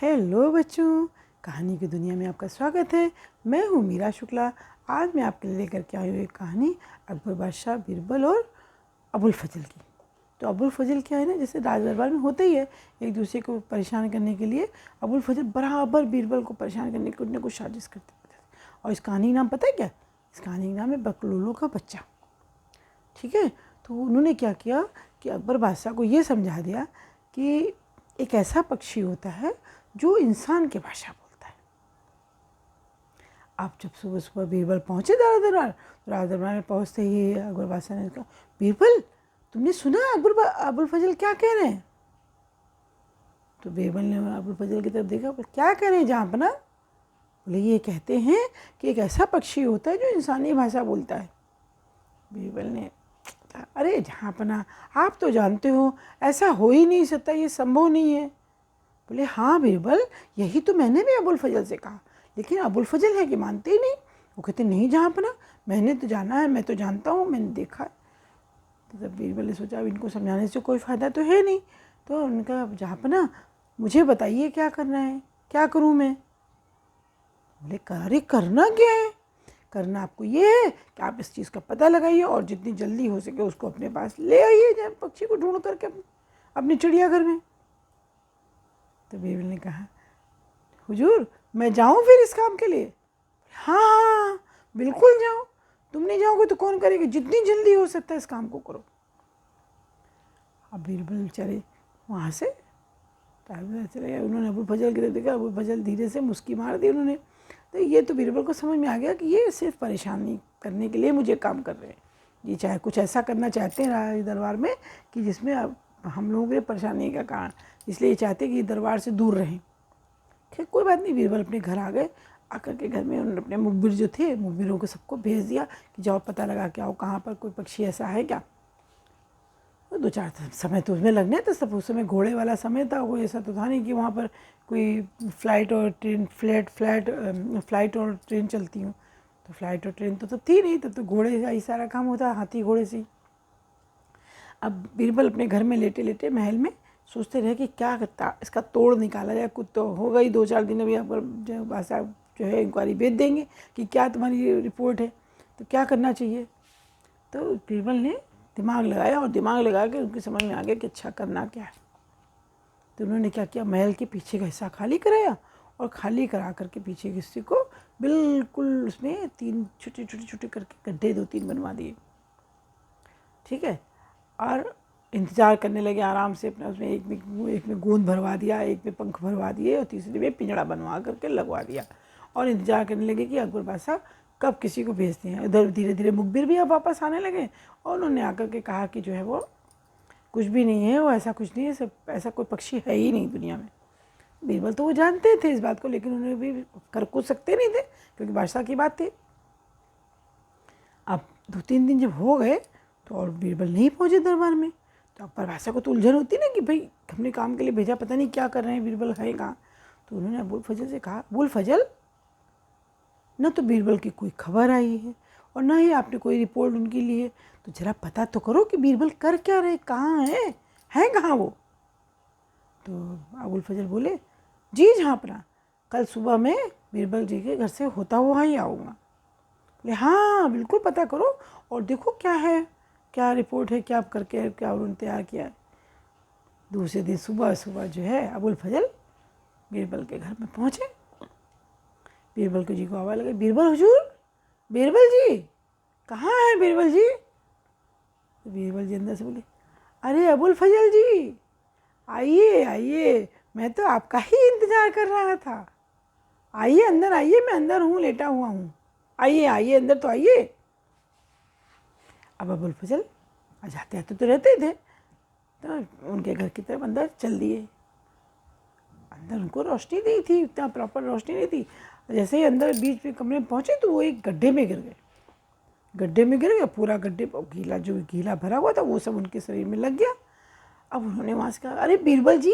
Hello बच्चों, कहानी की दुनिया में आपका स्वागत है। मैं हूँ मीरा शुक्ला। आज मैं आपके लिए लेकर के आई हूँ एक कहानी अकबर बादशाह, बीरबल और अबुल फजल की। तो अबुल फजल क्या है ना, जैसे राज दरबार में होता ही है, एक दूसरे को परेशान करने के लिए अबुल फजल बराबर बीरबल को परेशान करने की कुछ ना कुछ साजिश करते रहते थे। और इस कहानी का नाम पता है क्या? इस कहानी का नाम है बकलोलो का बच्चा। ठीक है, तो उन्होंने क्या किया कि अकबर बादशाह को ये समझा दिया कि एक ऐसा पक्षी होता है जो इंसान की भाषा बोलता है। आप जब सुबह सुबह बीरबल पहुंचे दरबार, तो राज दरबार में पहुंचते ही अकबर बादशाह ने कहा, बीरबल तुमने सुना अबुल फजल क्या कह रहे हैं? तो बीरबल ने अबुल फजल की तरफ देखा, क्या कह रहे हैं जहाँपना? बोले ये कहते हैं कि एक ऐसा पक्षी होता है जो इंसानी भाषा बोलता है। बीरबल ने, अरे जहाँपना आप तो जानते हो ऐसा हो ही नहीं सकता, ये संभव नहीं है। बोले हाँ बीरबल, यही तो मैंने भी अबुल फजल से कहा, लेकिन अबुल फजल है कि मानते ही नहीं। वो कहते नहीं जहाँपना, मैंने तो जाना है, मैं तो जानता हूँ, मैंने देखा है। तो जब बीरबल ने सोचा अब इनको समझाने से कोई फ़ायदा तो है नहीं, तो उनका जहाँपना मुझे बताइए क्या करना है, क्या करूँ मैं? बोले अरे करना क्या है? करना आपको ये है कि आप इस चीज़ का पता लगाइए और जितनी जल्दी हो सके उसको अपने पास ले आइए, जब पक्षी को ढूंढ करके अपने चिड़ियाघर में। तो बीरबल ने कहा, हुजूर मैं जाऊं फिर इस काम के लिए? हाँ हाँ बिल्कुल जाओ, तुम नहीं जाओगे तो कौन करेगा, जितनी जल्दी हो सकता है इस काम को करो। अब बीरबल चले वहाँ से, चले गए। उन्होंने अबुल फजल की तरफ देखा, अबुल फजल धीरे से मुस्की मार दी उन्होंने। तो ये तो बीरबल को समझ में आ गया कि ये सिर्फ परेशानी करने के लिए मुझे काम कर रहे हैं। ये चाहे कुछ ऐसा करना चाहते हैं राज दरबार में कि जिसमें अब हम लोगों के परेशानी का कारण, इसलिए ये चाहते हैं कि दरबार से दूर रहें। खैर कोई बात नहीं, बीरबल अपने घर आ गए। आकर के घर में उन्होंने अपने मुखबिर जो थे, मुखबिरों को सबको भेज दिया कि जाओ पता लगा के आओ कहाँ पर कोई पक्षी ऐसा है क्या। तो 2-4 समय तो उसमें लगने थे, सब उस समय घोड़े वाला समय था, कोई ऐसा तो था नहीं कि वहाँ पर कोई फ्लाइट और ट्रेन चलती हूँ। तो फ्लाइट और ट्रेन तो तब थी नहीं, तब तो घोड़े का ही सारा काम होता, हाथी घोड़े से। अब बीरबल अपने घर में लेटे लेटे महल में सोचते रहे कि क्या करता इसका तोड़ निकाला जाए। कुछ तो होगा ही, 2-4 दिन अभी अकबर बादशाह जो है इंक्वायरी भेज देंगे कि क्या तुम्हारी रिपोर्ट है, तो क्या करना चाहिए। तो बीरबल ने दिमाग लगाया और दिमाग लगा के उनकी समझ में आ गया कि अच्छा करना क्या है। तो उन्होंने क्या किया, महल के पीछे का हिस्सा खाली कराया और खाली करा करके पीछे के हिस्से को बिल्कुल उसमें 3 छोटे करके गड्ढे 2-3 बनवा दिए। ठीक है, और इंतज़ार करने लगे आराम से अपना। उसमें एक में गोंद भरवा दिया, एक में पंख भरवा दिए और तीसरे में पिंजड़ा बनवा करके लगवा दिया। और इंतज़ार करने लगे कि अकबर बादशाह कब किसी को भेजते हैं। इधर धीरे धीरे मुखबिर भी अब वापस आने लगे और उन्होंने आकर के कहा कि जो है वो कुछ भी नहीं है, वो ऐसा कुछ नहीं है, सब ऐसा कोई पक्षी है ही नहीं दुनिया में। बीरबल तो वो जानते थे इस बात को, लेकिन उन्हें भी कर कुछ सकते नहीं थे क्योंकि बादशाह की बात थी। अब 2-3 दिन जब हो गए तो और बीरबल नहीं पहुँचे दरबार में, तो अकबर बादशाह को तो उलझन होती ना कि भाई हमने काम के लिए भेजा, पता नहीं क्या कर रहे हैं, बीरबल है कहाँ। तो उन्होंने अबुल फजल से कहा, अबुल फजल न तो बीरबल की कोई खबर आई है और न ही आपने कोई रिपोर्ट उनकी ली है, तो जरा पता तो करो कि बीरबल कर क्या रहे, कहाँ है कहाँ वो। तो अबुल फजल बोले, जी जहाँपना, कल सुबह मैं बीरबल जी के घर से होता हुआ ही आऊँगा। बोले हाँ बिल्कुल पता करो और देखो क्या है, क्या रिपोर्ट है, क्या करके क्या उन्होंने तैयार किया है। दूसरे दिन सुबह सुबह जो है अबुल फजल बीरबल के घर में पहुँचे। बीरबल को जी को आवाज़ लगे, बीरबल हुजूर, बीरबल जी कहाँ हैं बीरबल जी? तो बीरबल जी अंदर से बोले, अरे अबुल फजल जी आइए आइए, मैं तो आपका ही इंतज़ार कर रहा था। आइए अंदर आइए, मैं अंदर हूँ, लेटा हुआ हूँ, आइए आइए अंदर तो आइए। अब अबुल फजल जाते आते तो रहते थे, तो उनके घर की तरफ अंदर चल दिए। अंदर उनको रोशनी नहीं थी, इतना प्रॉपर रोशनी नहीं थी। जैसे ही अंदर बीच में कमरे में पहुँचे तो वो एक गड्ढे में गिर गए। गड्ढे में गिर गया, पूरा गड्ढे गीला, जो गीला भरा हुआ था वो सब उनके शरीर में लग गया। अब उन्होंने वहाँ से कहा, अरे बीरबल जी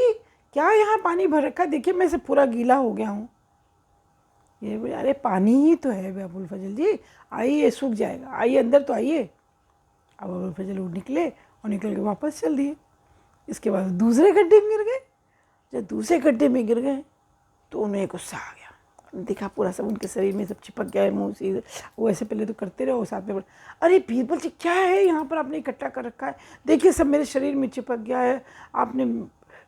क्या यहाँ पानी भर रखा, देखिए मैं से पूरा गीला हो गया हूँ। ये बोले, अरे पानी ही तो है अबुल फजल जी, आइए सूख जाएगा, आइए अंदर तो आइए। अब अबुल फजल उठ निकले और निकल के वापस चल दिए। इसके बाद दूसरे गड्ढे में गिर गए। जब दूसरे गड्ढे में गिर गए तो उन्हें गुस्सा आ गया, देखा पूरा सब उनके शरीर में सब चिपक गया है, मुँह से वो ऐसे पहले तो करते रहे, वो साथ में बोले, अरे बीरबल जी क्या है यहाँ पर आपने इकट्ठा कर रखा है, देखिए सब मेरे शरीर में चिपक गया है, आपने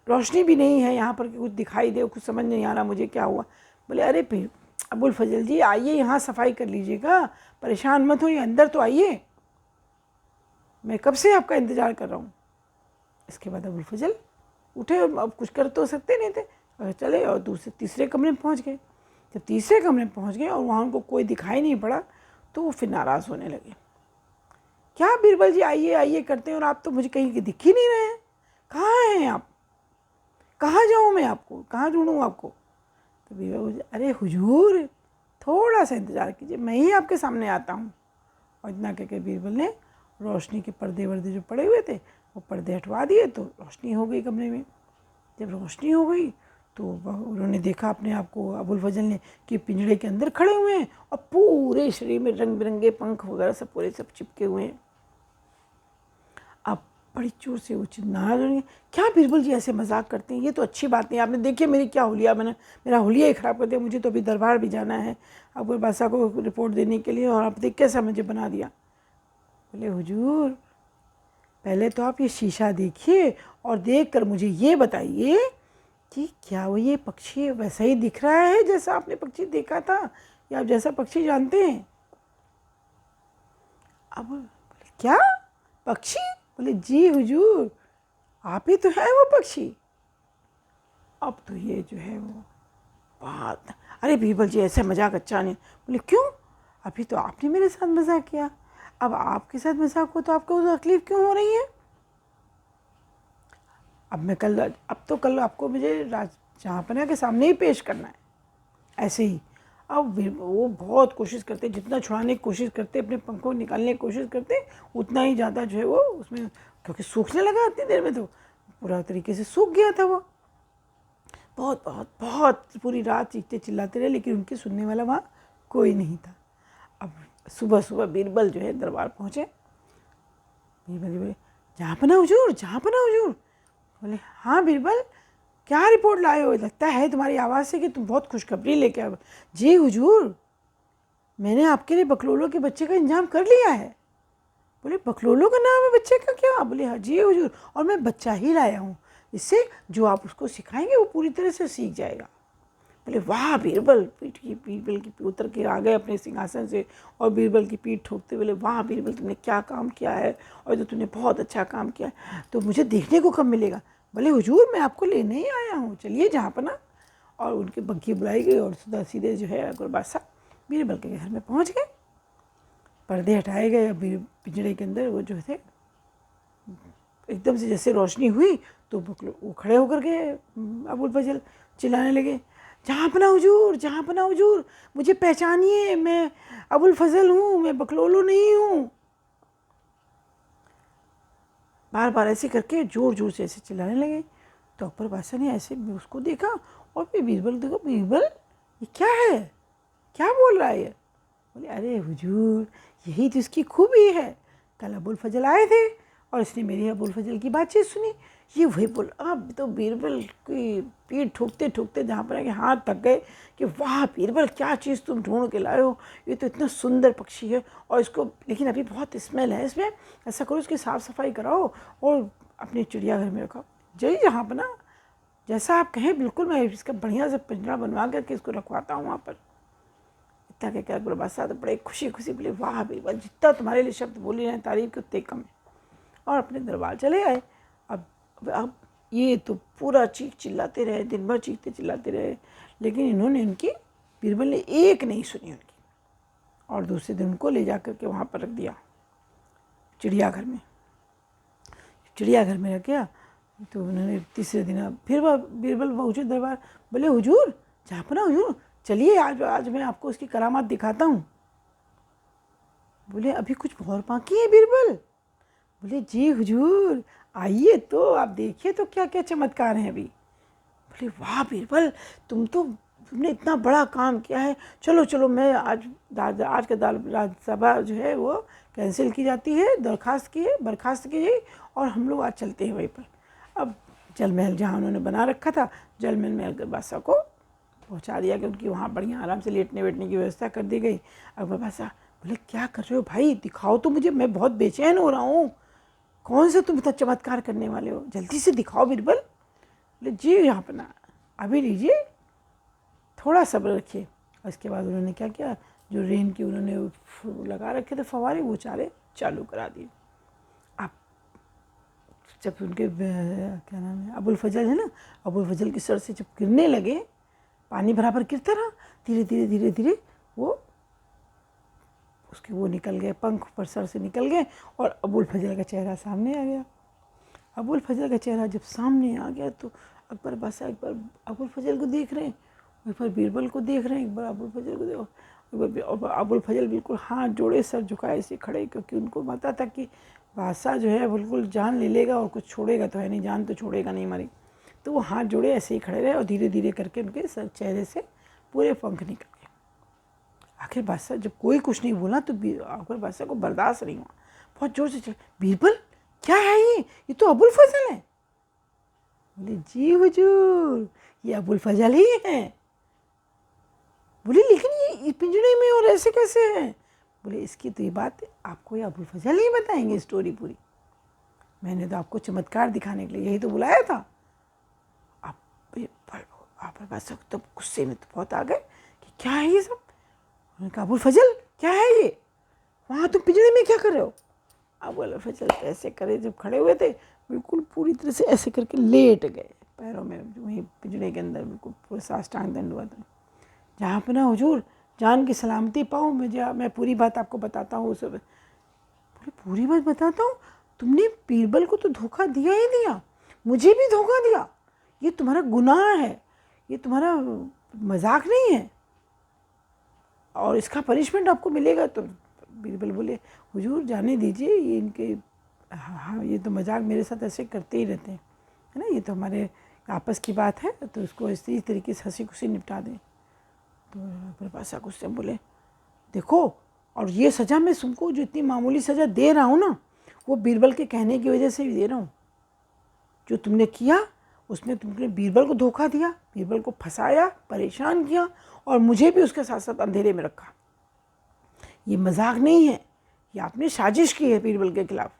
रोशनी भी नहीं है यहाँ पर कि कुछ दिखाई दे, कुछ समझ नहीं आ रहा मुझे क्या हुआ। बोले अरे अबुल फजल जी आइए यहाँ सफाई कर लीजिएगा, परेशान मत होइए, अंदर तो आइए, मैं कब से आपका इंतज़ार कर रहा हूँ। इसके बाद अबुल फजल उठे, अब कुछ कर तो सकते नहीं थे, और चले और दूसरे तीसरे कमरे में पहुँच गए। जब तीसरे कमरे में पहुँच गए और वहाँ उनको कोई दिखाई नहीं पड़ा तो वो फिर नाराज़ होने लगे, क्या बीरबल जी आइए आइए करते हैं और आप तो मुझे कहीं दिख ही नहीं रहे हैं, कहाँ हैं आप, कहाँ जाऊँ मैं आपको, कहाँ ढूंढूँ आपको। तो बीरबल बोले अरे हुजूर थोड़ा सा इंतज़ार कीजिए, मैं ही आपके सामने आता हूँ। और इतना कहकर बीरबल ने रोशनी के पर्दे वर्दे जो पड़े हुए थे वो पर्दे हटवा दिए, तो रोशनी हो गई कमरे में। जब रोशनी हो गई तो उन्होंने देखा अपने आप को, अबुल फजल ने, कि पिंजड़े के अंदर खड़े हुए हैं और पूरे शरीर में रंग बिरंगे पंख वगैरह सब पूरे सब चिपके हुए हैं। अब बड़ी जोर से वो नाराज होंगे, क्या बीरबल जी ऐसे मजाक करते हैं, ये तो अच्छी बात नहीं, आपने देखिए मेरी क्या हुलिया, मैंने मेरा हुलिया ही ख़राब कर दिया, मुझे तो अभी दरबार भी जाना है अकबर बादशाह को रिपोर्ट देने के लिए, और आप देख कैसा मुझे बना दिया। बोले हुजूर पहले तो आप ये शीशा देखिए और देख कर मुझे ये बताइए कि क्या वो ये पक्षी वैसा ही दिख रहा है जैसा आपने पक्षी देखा था, या आप जैसा पक्षी जानते हैं। अब बोले क्या पक्षी, बोले जी हुजूर आप ही तो है वो पक्षी। अब तो ये जो है वो बात, अरे बीरबल जी ऐसा मजाक अच्छा नहीं। बोले क्यों, अभी तो आपने मेरे साथ मजाक किया, अब आपके साथ मजाक हो तो आपको तकलीफ क्यों हो रही है। अब कल आपको मुझे जहाँपना के सामने ही पेश करना है, ऐसे ही। अब वो बहुत कोशिश करते, जितना छुड़ाने की कोशिश करते, अपने पंखों निकालने की कोशिश करते, उतना ही ज़्यादा जो है वो उसमें, क्योंकि सूखने लगा इतनी देर में, तो पूरा तरीके से सूख गया था वो। बहुत बहुत बहुत पूरी रात चीखते चिल्लाते रहे, लेकिन उनके सुनने वाला वहाँ कोई नहीं था। अब सुबह सुबह बीरबल जो है दरबार पहुँचे। बीरबल जी बोले जहाँपना हुजूर, जहाँपना हुजूर। बोले हाँ बीरबल क्या रिपोर्ट लाए हो, लगता है तुम्हारी आवाज़ से कि तुम बहुत खुशखबरी लेके आए। जी हुजूर मैंने आपके लिए बकलोलो के बच्चे का इंतजाम कर लिया है। बोले बकलोलो का नाम है बच्चे का क्या। बोले हाँ जी हुजूर, और मैं बच्चा ही लाया हूँ, इससे जो आप उसको सिखाएंगे वो पूरी तरह से सीख जाएगा। बोले वाह बीरबल, बीरबल की उतर के आ गए अपने सिंहासन से और बीरबल की पीठ ठोकते। बोले वाह बीरबल तुमने क्या काम किया है, और जो तुमने बहुत अच्छा काम किया है, तो मुझे देखने को कब मिलेगा। बोले हुजूर मैं आपको लेने ही आया हूँ, चलिए जहाँपना। और उनके बग्घी बुलाई गई और सीधे जो है अकबर बादशाह बीरबल के घर में पहुँच गए। पर्दे हटाए गए, पिंजड़े के अंदर वो जो थे एकदम से जैसे रोशनी हुई तो वो खड़े होकर के अबुल फजल चिल्लाने लगे जहाँपना हुजूर, जहाँपना हुजूर मुझे पहचानिए, मैं अबुल फजल हूँ, मैं बकलोलो नहीं हूँ। बार बार ऐसे करके जोर जोर से ऐसे चिल्लाने लगे। तो अकबर बादशाह ने ऐसे उसको देखा और फिर बीरबल देखो, बीरबल ये क्या है, क्या बोल रहा है ये। बोले अरे हुजूर यही तो इसकी खूबी है, कल अबुल फजल आए थे और इसने मेरी अबुल फजल की बातचीत सुनी, ये वही बोल। अब तो बीरबल की पीठ ठोकते ठोकते जहाँ पर के हाथ थक गए कि वाह बीरबल क्या चीज़ तुम ढूंढ के लाए हो, ये तो इतना सुंदर पक्षी है और इसको, लेकिन अभी बहुत स्मेल है इसमें, ऐसा करो इसकी साफ़ सफाई कराओ और अपने चिड़ियाघर में रखो। जय जहाँपना जैसा आप कहें बिल्कुल मैं इसका बढ़िया से पिंजरा बनवा करके इसको रखवाता हूँ वहाँ पर। इतना कहकर अकबर बादशाह तो बड़े खुशी खुशी बोले वाह बीरबल जितना तुम्हारे लिए शब्द बोली रहे तारीफ के उतने कम है, और अपने दरबार चले आए। अब ये तो पूरा चीख चिल्लाते रहे, दिन भर चीखते चिल्लाते रहे, लेकिन इन्होंने उनकी, बीरबल ने एक नहीं सुनी उनकी, और दूसरे दिन उनको ले जा कर के वहाँ पर रख दिया चिड़ियाघर में। चिड़ियाघर में रख गया तो उन्होंने तीसरे दिन फिर वह बीरबल पहुँचे दरबार। बोले हुजूर जहाँपना हुजूर चलिए आज मैं आपको उसकी करामात दिखाता हूँ। बोले अभी कुछ और बाकी है बीरबल। बोले जी हुजूर आइए तो आप देखिए तो क्या क्या चमत्कार हैं अभी। बोले वाह बीरबल तुमने इतना बड़ा काम किया है, चलो चलो मैं आज का राज्यसभा जो है वो कैंसिल की जाती है, बर्खास्त की गई और हम लोग आज चलते हैं वहीं पर। अब जल महल जहाँ उन्होंने बना रखा था, जल महल में अकबर बादशाह को पहुंचा दिया कि उनकी वहाँ बढ़िया आराम से लेटने बैठने की व्यवस्था कर दी गई। अकबर बादशाह बोले क्या कर रहे हो भाई, दिखाओ तो मुझे, मैं बहुत बेचैन हो रहा हूँ, कौन सा तुम इतना चमत्कार करने वाले हो, जल्दी से दिखाओ बीरबल। बोले जी यहाँ पर ना, अभी लीजिए, थोड़ा सब्र रखिए। और इसके बाद उन्होंने क्या किया, जो रेन की उन्होंने लगा रखे थे फवारे, वो चारे चालू करा दिए। अब जब उनके क्या नाम है, अबुल फजल है ना, अबुल फजल के सर से जब गिरने लगे, पानी बराबर गिरता रहा, धीरे धीरे धीरे धीरे वो उसके वो निकल गए, पंख पर सर से निकल गए और अबुल फजल का चेहरा सामने आ गया। अबुल फजल का चेहरा जब सामने आ गया तो अकबर बादशाह एक बार अबुल फजल को देख रहे हैं, एक बार बीरबल को देख रहे हैं, एक बार अबुल फजल को देखो, एक बार अबुल फजल बिल्कुल हाथ जोड़े सर झुकाए से खड़े, क्योंकि उनको पता था कि बादशाह जो है बिल्कुल जान ले लेगा और कुछ छोड़ेगा तो है नहीं, जान तो छोड़ेगा नहीं हमारी। तो वो हाथ जोड़े ऐसे ही खड़े रहे और धीरे धीरे करके उनके सर चेहरे से पूरे पंख निकल गए। आखिर बादशाह जब कोई कुछ नहीं बोला तो अकबर बादशाह को बर्दाश्त नहीं हुआ, बहुत जोर से चले, बीरबल क्या है ये तो अबुल फजल है। बोले जी हुजूर, ये अबुल फजल ही है। बोले लेकिन ये पिंजड़े में और ऐसे कैसे है। बोले इसकी तो ये बात आपको ये अबुल फजल ही बताएंगे स्टोरी पूरी, मैंने तो आपको चमत्कार दिखाने के लिए यही तो बुलाया था। आप बादशाह तब गुस्से में तो बहुत आ गए कि क्या है ये सब। उन्होंने कहा अबुल फजल क्या है ये, वहाँ तुम पिंजड़े में क्या कर रहे हो। अबुल फजल ऐसे करे, जब खड़े हुए थे बिल्कुल पूरी तरह से ऐसे करके लेट गए पैरों में, वहीं पिंजड़े के अंदर बिल्कुल पूरा साष्टांग दंड हुआ था। जहाँ पे ना हुजूर जान की सलामती पाऊँ, मैं पूरी बात आपको बताता हूँ। सब बोले पूरी बात बताता हूँ, तुमने बीरबल को तो धोखा दिया ही दिया, मुझे भी धोखा दिया, ये तुम्हारा गुनाह है, ये तुम्हारा मजाक नहीं है और इसका पनिशमेंट आपको मिलेगा। तो बीरबल बोले हुजूर जाने दीजिए, ये इनके हाँ ये तो मजाक मेरे साथ ऐसे करते ही रहते हैं, है ना, ये तो हमारे आपस की बात है, तो इसको इसी तरीके से हंसी खुशी निपटा दें। तो अकबर बादशाह गुस्से में बोले देखो, और ये सज़ा मैं तुमको जो इतनी मामूली सज़ा दे रहा हूँ ना, वो बीरबल के कहने की वजह से भी दे रहा हूँ। जो तुमने किया उसमें तुमने बीरबल को धोखा दिया, बीरबल को फंसाया, परेशान किया और मुझे भी उसके साथ साथ अंधेरे में रखा। ये मजाक नहीं है, ये आपने साजिश की है बीरबल के खिलाफ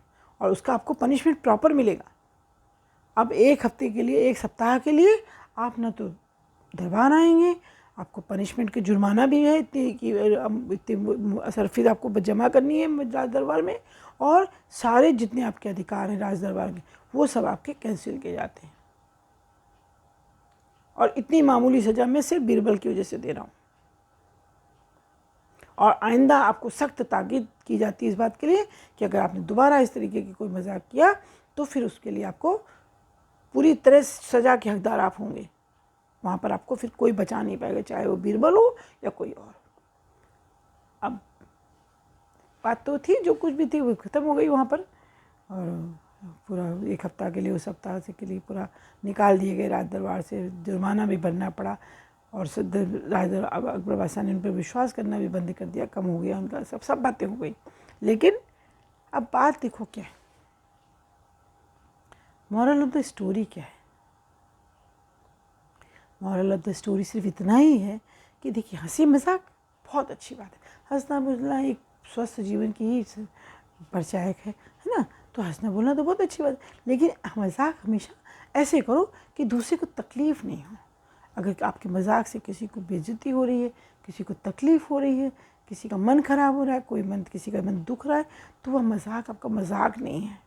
और उसका आपको पनिशमेंट प्रॉपर मिलेगा। अब एक हफ्ते के लिए, एक सप्ताह के लिए आप ना तो दरबार आएंगे, आपको पनिशमेंट की जुर्माना भी है इतनी सरफीद आपको जमा करनी है राज दरबार में, और सारे जितने आपके अधिकार हैं राज दरबार के वो सब आपके कैंसिल किए जाते हैं। और इतनी मामूली सज़ा मैं सिर्फ बीरबल की वजह से दे रहा हूँ। और आइंदा आपको सख्त ताकीद की जाती है इस बात के लिए कि अगर आपने दोबारा इस तरीके की कोई मजाक किया तो फिर उसके लिए आपको पूरी तरह सज़ा के हकदार आप होंगे। वहाँ पर आपको फिर कोई बचा नहीं पाएगा, चाहे वो बीरबल हो या कोई और। अब बात तो थी, जो कुछ भी थी वो ख़त्म हो गई वहाँ पर, और पूरा एक हफ्ता के लिए, उस सप्ताह से के लिए पूरा निकाल दिए गए राज दरबार से, जुर्माना भी भरना पड़ा और राज अब अकबर बादशाह ने उन पर विश्वास करना भी बंद कर दिया, कम हो गया उनका, सब बातें हो गई। लेकिन अब बात देखो क्या है, मॉरल ऑफ द स्टोरी क्या है। मॉरल ऑफ द स्टोरी सिर्फ इतना ही है कि देखिए हंसी मजाक बहुत अच्छी बात है, हंसना बोलना एक स्वस्थ जीवन की ही परिचायक है ना, तो हंसना बोलना तो बहुत अच्छी बात है, लेकिन मजाक हमेशा ऐसे करो कि दूसरे को तकलीफ़ नहीं हो। अगर आपके मजाक से किसी को बेइज्जती हो रही है, किसी को तकलीफ़ हो रही है, किसी का मन ख़राब हो रहा है, किसी का मन दुख रहा है, तो वह मजाक आपका मजाक नहीं है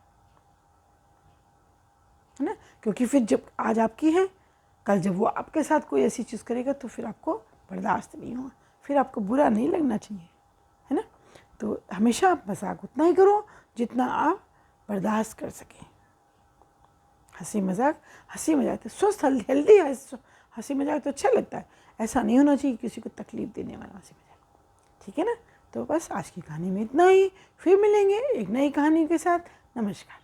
ना, क्योंकि फिर जब आज आपकी है, कल जब वो आपके साथ कोई ऐसी चीज़ करेगा तो फिर आपको बर्दाश्त नहीं होगा, फिर आपको बुरा नहीं लगना चाहिए, है ना। तो हमेशा आप मजाक उतना ही करो जितना आप बर्दाश्त कर सकें। हंसी मजाक तो स्वस्थ हेल्दी है, हंसी मजाक तो अच्छा लगता है, ऐसा नहीं होना चाहिए किसी को तकलीफ़ देने वाला हंसी मजाक, ठीक है ना। तो बस आज की कहानी में इतना ही, फिर मिलेंगे एक नई कहानी के साथ। नमस्कार।